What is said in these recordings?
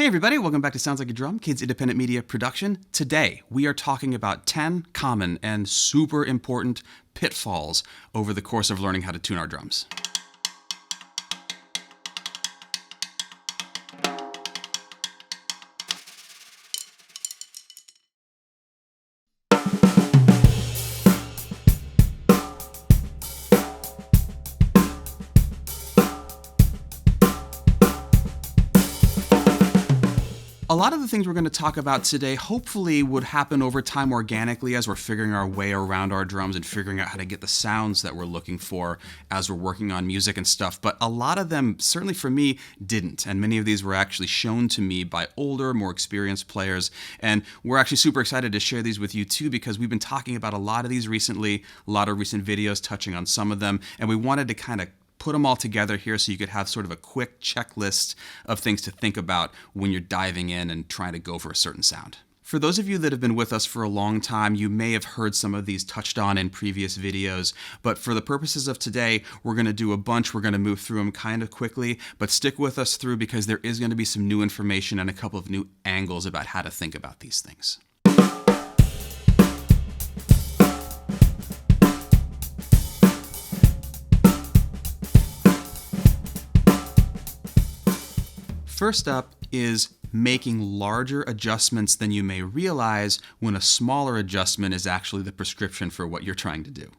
everybody, welcome back to Sounds Like a Drum, Kids Independent Media Production. Today, we are talking about 10 common and super important pitfalls over the course of learning how to tune our drums. A lot of the things we're going to talk about today hopefully would happen over time organically as we're figuring our way around our drums and figuring out how to get the sounds that we're looking for as we're working on music and stuff. But a lot of them, certainly for me, didn't. And many of these were actually shown to me by older, more experienced players. And we're actually super excited to share these with you too, because we've been talking about a lot of these recently, a lot of recent videos touching on some of them. And we wanted to kind of put them all together here so you could have sort of a quick checklist of things to think about when you're diving in and trying to go for a certain sound. For those of you that have been with us for a long time, you may have heard some of these touched on in previous videos, but for the purposes of today, we're going to do a bunch. We're going to move through them kind of quickly, but stick with us through because there is going to be some new information and a couple of new angles about how to think about these things. First up is making larger adjustments than you may realize when a smaller adjustment is actually the prescription for what you're trying to do.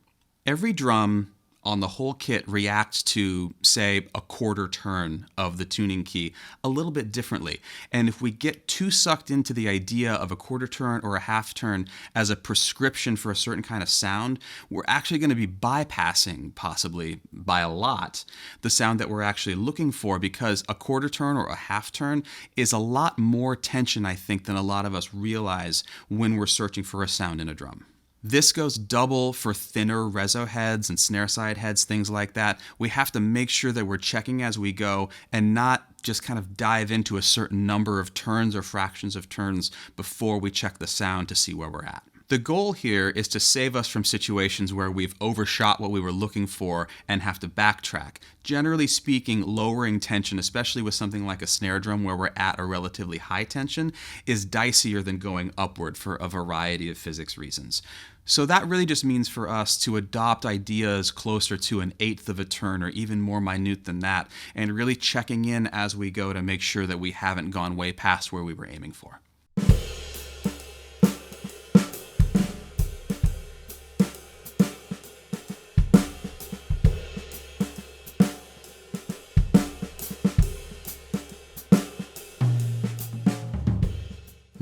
Every drum on the whole kit reacts to, say, a quarter turn of the tuning key a little bit differently. And if we get too sucked into the idea of a quarter turn or a half turn as a prescription for a certain kind of sound, we're actually going to be bypassing, possibly by a lot, the sound that we're actually looking for, because a quarter turn or a half turn is a lot more tension, I think, than a lot of us realize when we're searching for a sound in a drum. This goes double for thinner Rezzos heads and snare side heads, things like that. We have to make sure that we're checking as we go and not just kind of dive into a certain number of turns or fractions of turns before we check the sound to see where we're at. The goal here is to save us from situations where we've overshot what we were looking for and have to backtrack. Generally speaking, lowering tension, especially with something like a snare drum where we're at a relatively high tension, is dicier than going upward for a variety of physics reasons. So that really just means for us to adopt ideas closer to an eighth of a turn or even more minute than that, and really checking in as we go to make sure that we haven't gone way past where we were aiming for.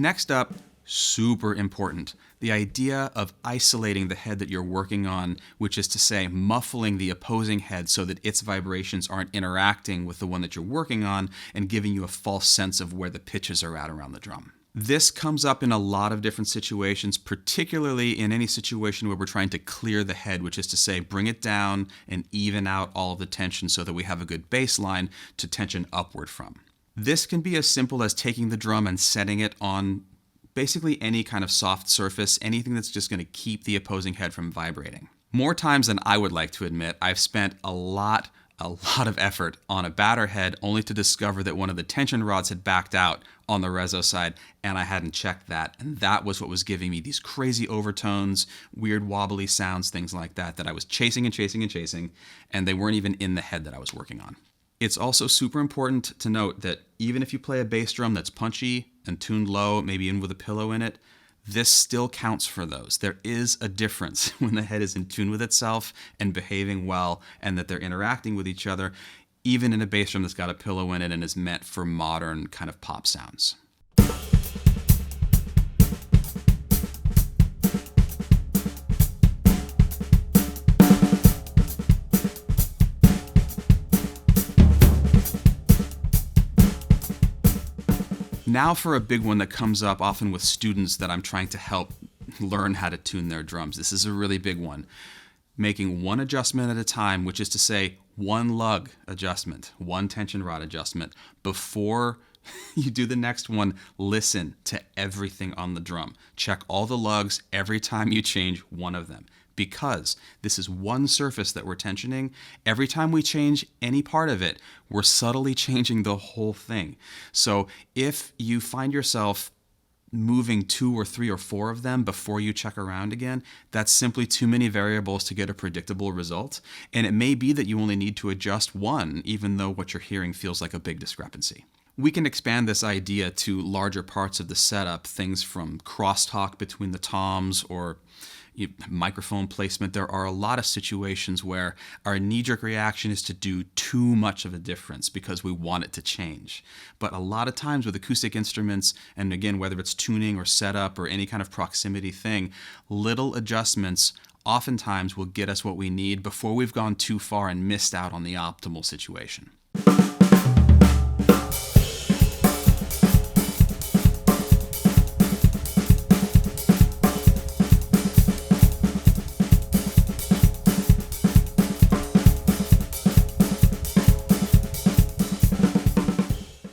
Next up, super important, the idea of isolating the head that you're working on, which is to say muffling the opposing head so that its vibrations aren't interacting with the one that you're working on and giving you a false sense of where the pitches are at around the drum. This comes up in a lot of different situations, particularly in any situation where we're trying to clear the head, which is to say bring it down and even out all of the tension so that we have a good baseline to tension upward from. This can be as simple as taking the drum and setting it on basically any kind of soft surface, anything that's just going to keep the opposing head from vibrating. More times than I would like to admit, I've spent a lot of effort on a batter head only to discover that one of the tension rods had backed out on the Rezzos side, and I hadn't checked that. And that was what was giving me these crazy overtones, weird wobbly sounds, things like that, that I was chasing and chasing and chasing, and they weren't even in the head that I was working on. It's also super important to note that even if you play a bass drum that's punchy and tuned low, maybe in with a pillow in it, this still counts for those. There is a difference when the head is in tune with itself and behaving well and that they're interacting with each other, even in a bass drum that's got a pillow in it and is meant for modern kind of pop sounds. Now for a big one that comes up often with students that I'm trying to help learn how to tune their drums. This is a really big one. Making one adjustment at a time, which is to say one lug adjustment, one tension rod adjustment. Before you do the next one, listen to everything on the drum. Check all the lugs every time you change one of them. because this is one surface that we're tensioning. Every time we change any part of it, we're subtly changing the whole thing. So if you find yourself moving 2 or 3 or 4 of them before you check around again, that's simply too many variables to get a predictable result. And it may be that you only need to adjust one, even though what you're hearing feels like a big discrepancy. We can expand this idea to larger parts of the setup, things from crosstalk between the toms or microphone placement. There are a lot of situations where our knee-jerk reaction is to do too much of a difference because we want it to change. But a lot of times with acoustic instruments, and again, whether it's tuning or setup or any kind of proximity thing, little adjustments oftentimes will get us what we need before we've gone too far and missed out on the optimal situation.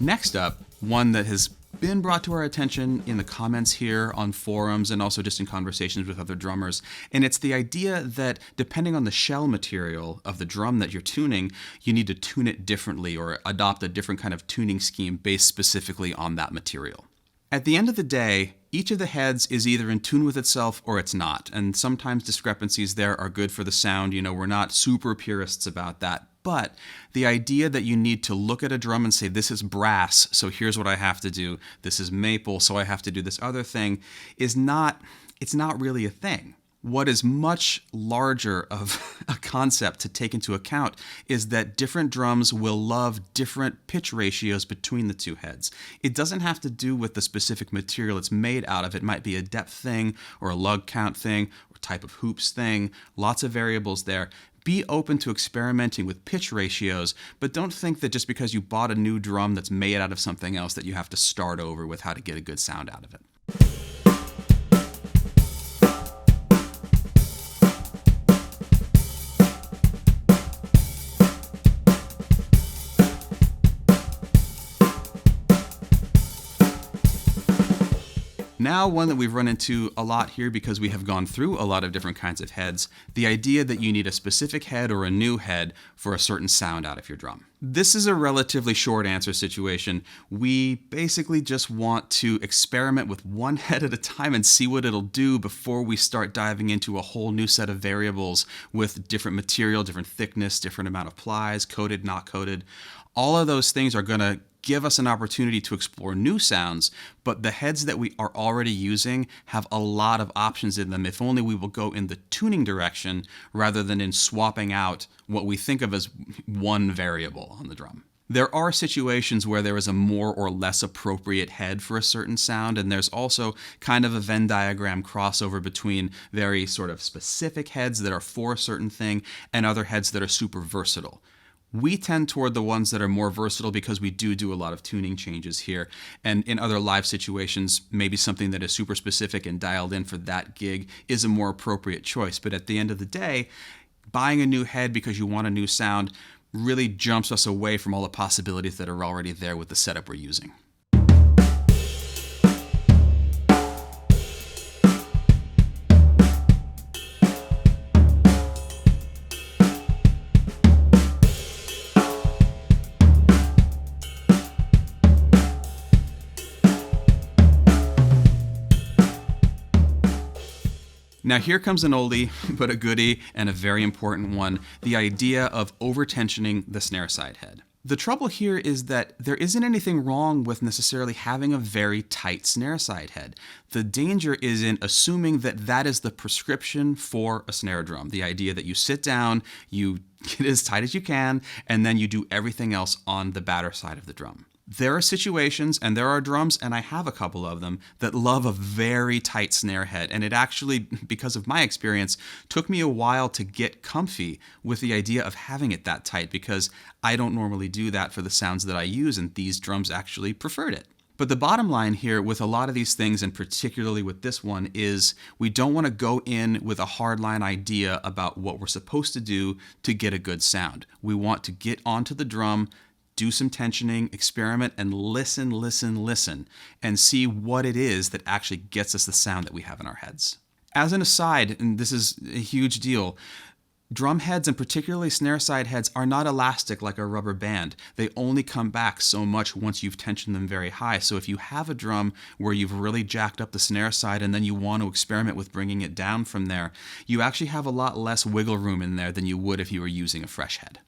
Next up, one that has been brought to our attention in the comments here on forums and also just in conversations with other drummers, and it's the idea that depending on the shell material of the drum that you're tuning, you need to tune it differently or adopt a different kind of tuning scheme based specifically on that material. At the end of the day, each of the heads is either in tune with itself or it's not, and sometimes discrepancies there are good for the sound. We're not super purists about that. But the idea that you need to look at a drum and say, this is brass, so here's what I have to do. This is maple, so I have to do this other thing, it's not really a thing. What is much larger of a concept to take into account is that different drums will love different pitch ratios between the two heads. It doesn't have to do with the specific material it's made out of. It might be a depth thing or a lug count thing or type of hoops thing. Lots of variables there. Be open to experimenting with pitch ratios, but don't think that just because you bought a new drum that's made out of something else that you have to start over with how to get a good sound out of it. Now, one that we've run into a lot here because we have gone through a lot of different kinds of heads, the idea that you need a specific head or a new head for a certain sound out of your drum. This is a relatively short answer situation. We basically just want to experiment with one head at a time and see what it'll do before we start diving into a whole new set of variables with different material, different thickness, different amount of plies, coated, not coated. All of those things are going to give us an opportunity to explore new sounds, but the heads that we are already using have a lot of options in them. If only we will go in the tuning direction rather than in swapping out what we think of as one variable on the drum. There are situations where there is a more or less appropriate head for a certain sound, and there's also kind of a Venn diagram crossover between very sort of specific heads that are for a certain thing and other heads that are super versatile. We tend toward the ones that are more versatile because we do a lot of tuning changes here. And in other live situations, maybe something that is super specific and dialed in for that gig is a more appropriate choice. But at the end of the day, buying a new head because you want a new sound really jumps us away from all the possibilities that are already there with the setup we're using. Now here comes an oldie, but a goodie, and a very important one, the idea of over-tensioning the snare side head. The trouble here is that there isn't anything wrong with necessarily having a very tight snare side head. The danger is in assuming that that is the prescription for a snare drum. The idea that you sit down, you get as tight as you can, and then you do everything else on the batter side of the drum. There are situations, and there are drums, and I have a couple of them, that love a very tight snare head. And it actually, because of my experience, took me a while to get comfy with the idea of having it that tight, because I don't normally do that for the sounds that I use, and these drums actually preferred it. But the bottom line here with a lot of these things, and particularly with this one, is we don't want to go in with a hardline idea about what we're supposed to do to get a good sound. We want to get onto the drum, do some tensioning, experiment, and listen, and see what it is that actually gets us the sound that we have in our heads. As an aside, and this is a huge deal, drum heads and particularly snare side heads are not elastic like a rubber band. They only come back so much once you've tensioned them very high. So if you have a drum where you've really jacked up the snare side and then you want to experiment with bringing it down from there, you actually have a lot less wiggle room in there than you would if you were using a fresh head.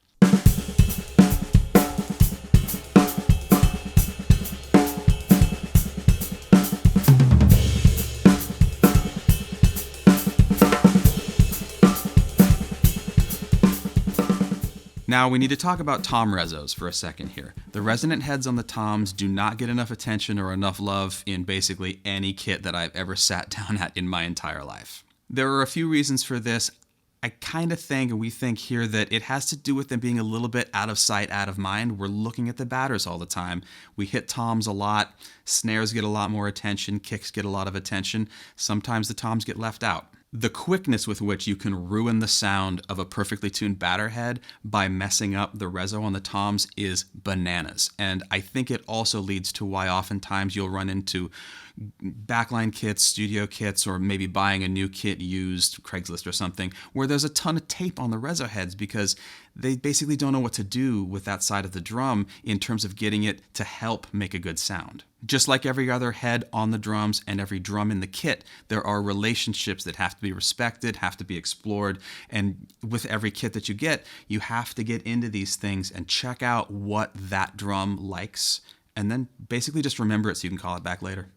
Now we need to talk about tom rezzos for a second here. The resonant heads on the toms do not get enough attention or enough love in basically any kit that I've ever sat down at in my entire life. There are a few reasons for this. I kind of think, and we think here, that it has to do with them being a little bit out of sight, out of mind. We're looking at the batters all the time. We hit toms a lot. Snares get a lot more attention. Kicks get a lot of attention. Sometimes the toms get left out. The quickness with which you can ruin the sound of a perfectly tuned batter head by messing up the rezzo on the toms is bananas. And I think it also leads to why oftentimes you'll run into backline kits, studio kits, or maybe buying a new kit used, Craigslist or something, where there's a ton of tape on the rezzo heads because they basically don't know what to do with that side of the drum in terms of getting it to help make a good sound. Just like every other head on the drums and every drum in the kit, there are relationships that have to be respected, have to be explored, and with every kit that you get, you have to get into these things and check out what that drum likes, and then basically just remember it so you can call it back later.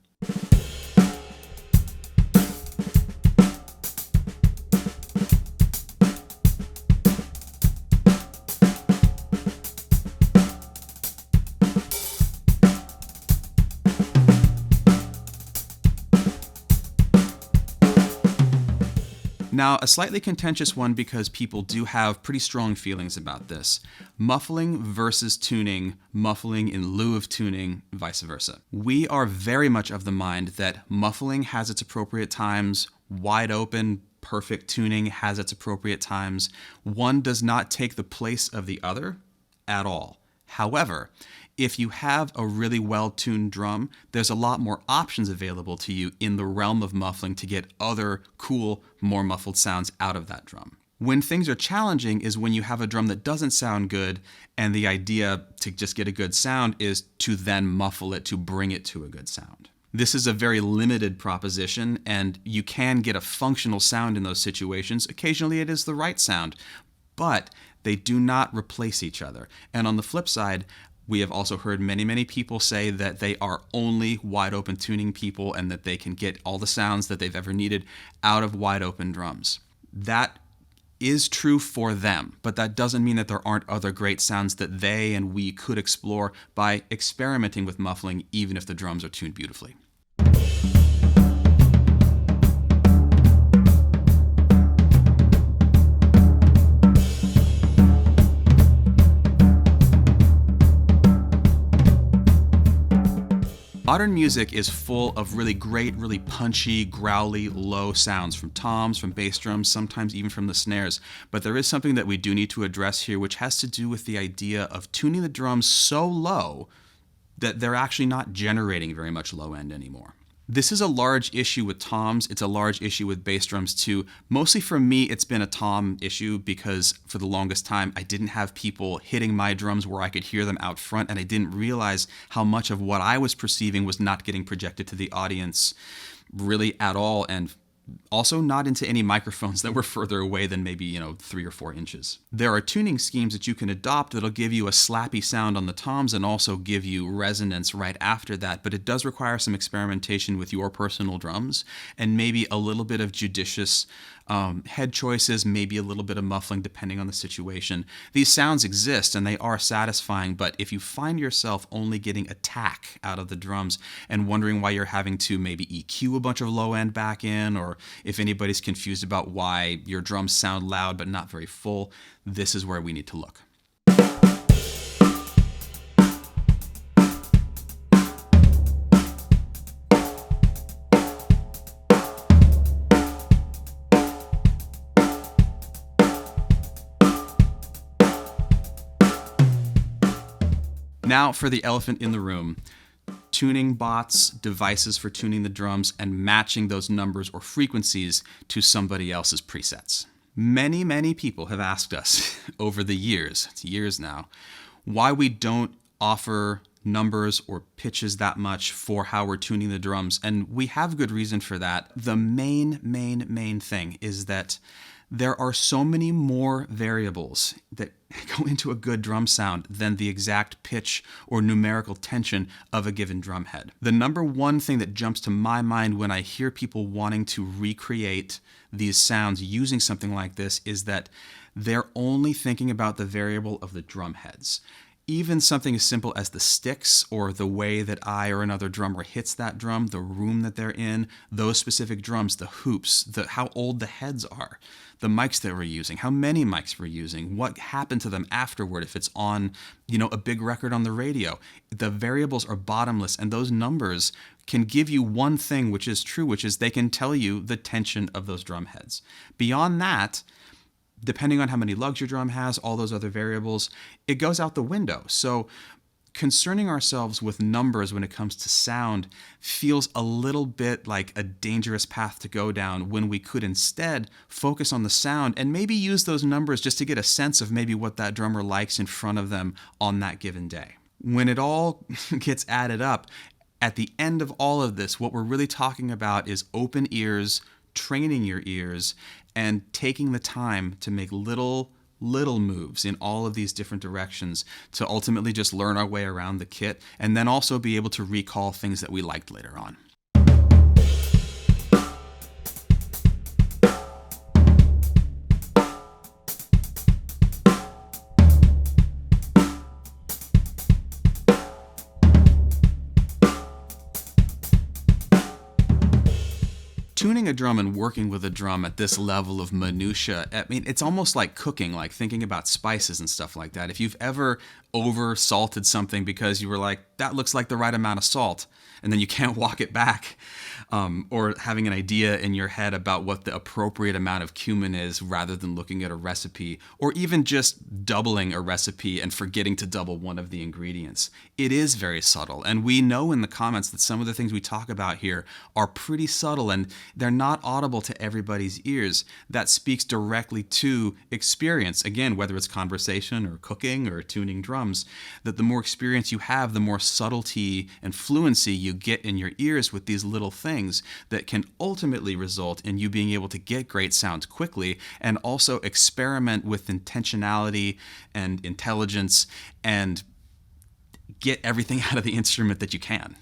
Now, a slightly contentious one because people do have pretty strong feelings about this. Muffling versus tuning, muffling in lieu of tuning, vice versa. We are very much of the mind that muffling has its appropriate times, wide open, perfect tuning has its appropriate times. One does not take the place of the other at all. However, if you have a really well-tuned drum, there's a lot more options available to you in the realm of muffling to get other cool, more muffled sounds out of that drum. When things are challenging is when you have a drum that doesn't sound good, and the idea to just get a good sound is to then muffle it to bring it to a good sound. This is a very limited proposition, and you can get a functional sound in those situations. Occasionally it is the right sound, but they do not replace each other. And on the flip side, we have also heard many people say that they are only wide open tuning people and that they can get all the sounds that they've ever needed out of wide open drums. That is true for them, but that doesn't mean that there aren't other great sounds that they and we could explore by experimenting with muffling, even if the drums are tuned beautifully. Modern music is full of really great, really punchy, growly, low sounds from toms, from bass drums, sometimes even from the snares. But there is something that we do need to address here, which has to do with the idea of tuning the drums so low that they're actually not generating very much low end anymore. This is a large issue with toms. It's a large issue with bass drums too. Mostly for me, it's been a tom issue because for the longest time, I didn't have people hitting my drums where I could hear them out front, and I didn't realize how much of what I was perceiving was not getting projected to the audience really at all, and also not into any microphones that were further away than maybe, 3 or 4 inches. There are tuning schemes that you can adopt that'll give you a slappy sound on the toms and also give you resonance right after that, but it does require some experimentation with your personal drums and maybe a little bit of judicious head choices, maybe a little bit of muffling depending on the situation. These sounds exist and they are satisfying, but if you find yourself only getting attack out of the drums and wondering why you're having to maybe EQ a bunch of low end back in, or if anybody's confused about why your drums sound loud but not very full, this is where we need to look. Now for the elephant in the room. tuning bots, devices for tuning the drums, and matching those numbers or frequencies to somebody else's presets. Many, many people have asked us over the years, it's years now, why we don't offer numbers or pitches that much for how we're tuning the drums, and we have good reason for that. The main thing is that there are so many more variables that go into a good drum sound than the exact pitch or numerical tension of a given drum head. The number one thing that jumps to my mind when I hear people wanting to recreate these sounds using something like this is that they're only thinking about the variable of the drum heads. Even something as simple as the sticks or the way that I or another drummer hits that drum, the room that they're in, those specific drums, the hoops, how old the heads are, the mics that we're using, how many mics we're using, what happened to them afterward if it's on, a big record on the radio. The variables are bottomless, and those numbers can give you one thing which is true, which is they can tell you the tension of those drum heads. Beyond that, depending on how many lugs your drum has, all those other variables, it goes out the window. So concerning ourselves with numbers when it comes to sound feels a little bit like a dangerous path to go down when we could instead focus on the sound and maybe use those numbers just to get a sense of maybe what that drummer likes in front of them on that given day. When it all gets added up, at the end of all of this, what we're really talking about is open ears, training your ears, and taking the time to make little moves in all of these different directions to ultimately just learn our way around the kit and then also be able to recall things that we liked later on. Tuning a drum and working with a drum at this level of minutia, it's almost like cooking, like thinking about spices and stuff like that. If you've ever over salted something because you were like, that looks like the right amount of salt, and then you can't walk it back, or having an idea in your head about what the appropriate amount of cumin is rather than looking at a recipe, or even just doubling a recipe and forgetting to double one of the ingredients. It is very subtle, and we know in the comments that some of the things we talk about here are pretty subtle and they're not audible to everybody's ears. That speaks directly to experience. Again, whether it's conversation or cooking or tuning drums, that the more experience you have, the more subtlety and fluency you get in your ears with these little things that can ultimately result in you being able to get great sounds quickly and also experiment with intentionality and intelligence and get everything out of the instrument that you can.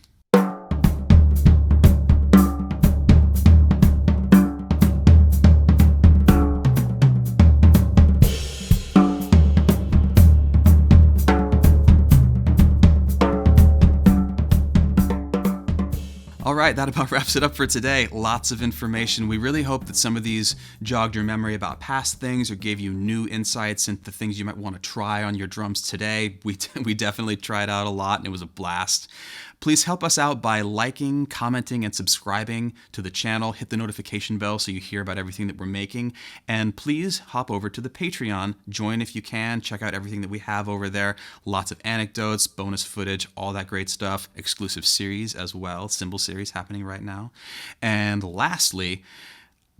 All right, that about wraps it up for today. Lots of information. We really hope that some of these jogged your memory about past things or gave you new insights into things you might want to try on your drums today. We definitely tried out a lot and it was a blast. Please help us out by liking, commenting, and subscribing to the channel. Hit the notification bell so you hear about everything that we're making. And please hop over to the Patreon. Join if you can. Check out everything that we have over there. Lots of anecdotes, bonus footage, all that great stuff. Exclusive series as well. Cymbal series happening right now. And lastly,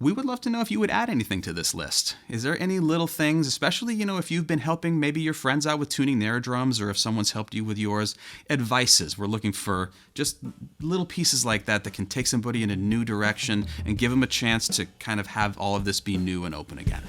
we would love to know if you would add anything to this list. Is there any little things, especially, if you've been helping maybe your friends out with tuning their drums or if someone's helped you with yours, advices. We're looking for just little pieces like that that can take somebody in a new direction and give them a chance to kind of have all of this be new and open again.